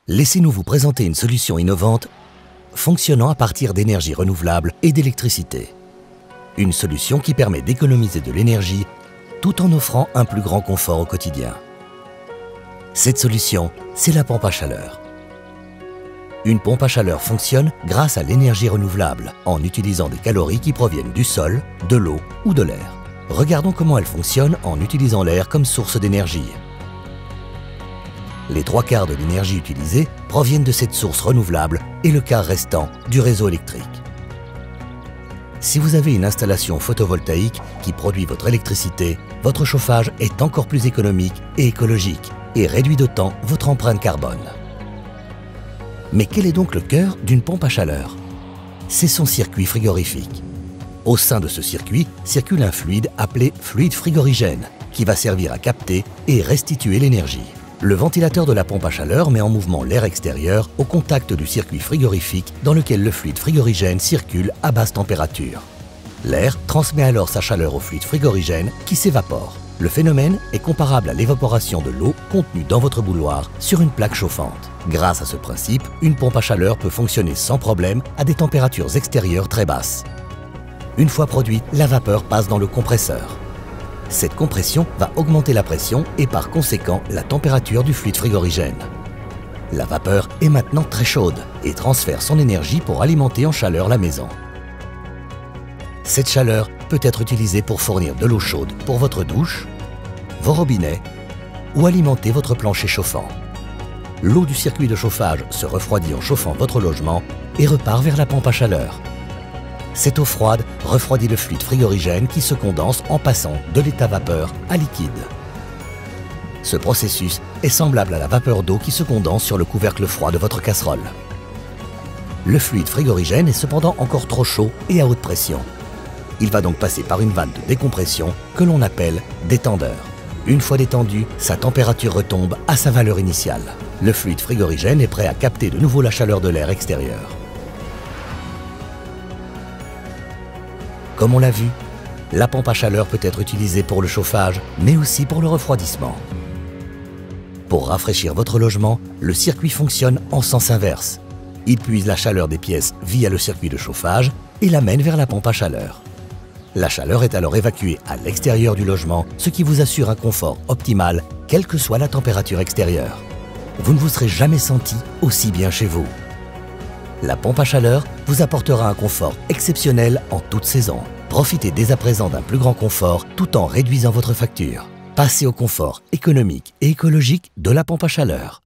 Laissez-nous vous présenter une solution innovante fonctionnant à partir d'énergie renouvelable et d'électricité. Une solution qui permet d'économiser de l'énergie tout en offrant un plus grand confort au quotidien. Cette solution, c'est la pompe à chaleur. Une pompe à chaleur fonctionne grâce à l'énergie renouvelable en utilisant des calories qui proviennent du sol, de l'eau ou de l'air. Regardons comment elle fonctionne en utilisant l'air comme source d'énergie. Les 3/4 de l'énergie utilisée proviennent de cette source renouvelable et le quart restant du réseau électrique. Si vous avez une installation photovoltaïque qui produit votre électricité, votre chauffage est encore plus économique et écologique et réduit d'autant votre empreinte carbone. Mais quel est donc le cœur d'une pompe à chaleur? C'est son circuit frigorifique. Au sein de ce circuit circule un fluide appelé fluide frigorigène qui va servir à capter et restituer l'énergie. Le ventilateur de la pompe à chaleur met en mouvement l'air extérieur au contact du circuit frigorifique dans lequel le fluide frigorigène circule à basse température. L'air transmet alors sa chaleur au fluide frigorigène qui s'évapore. Le phénomène est comparable à l'évaporation de l'eau contenue dans votre bouilloire sur une plaque chauffante. Grâce à ce principe, une pompe à chaleur peut fonctionner sans problème à des températures extérieures très basses. Une fois produite, la vapeur passe dans le compresseur. Cette compression va augmenter la pression et par conséquent la température du fluide frigorigène. La vapeur est maintenant très chaude et transfère son énergie pour alimenter en chaleur la maison. Cette chaleur peut être utilisée pour fournir de l'eau chaude pour votre douche, vos robinets ou alimenter votre plancher chauffant. L'eau du circuit de chauffage se refroidit en chauffant votre logement et repart vers la pompe à chaleur. Cette eau froide refroidit le fluide frigorigène qui se condense en passant de l'état vapeur à liquide. Ce processus est semblable à la vapeur d'eau qui se condense sur le couvercle froid de votre casserole. Le fluide frigorigène est cependant encore trop chaud et à haute pression. Il va donc passer par une vanne de décompression que l'on appelle détendeur. Une fois détendu, sa température retombe à sa valeur initiale. Le fluide frigorigène est prêt à capter de nouveau la chaleur de l'air extérieur. Comme on l'a vu, la pompe à chaleur peut être utilisée pour le chauffage, mais aussi pour le refroidissement. Pour rafraîchir votre logement, le circuit fonctionne en sens inverse. Il puise la chaleur des pièces via le circuit de chauffage et l'amène vers la pompe à chaleur. La chaleur est alors évacuée à l'extérieur du logement, ce qui vous assure un confort optimal, quelle que soit la température extérieure. Vous ne vous serez jamais senti aussi bien chez vous. La pompe à chaleur vous apportera un confort exceptionnel en toute saison. Profitez dès à présent d'un plus grand confort tout en réduisant votre facture. Passez au confort économique et écologique de la pompe à chaleur.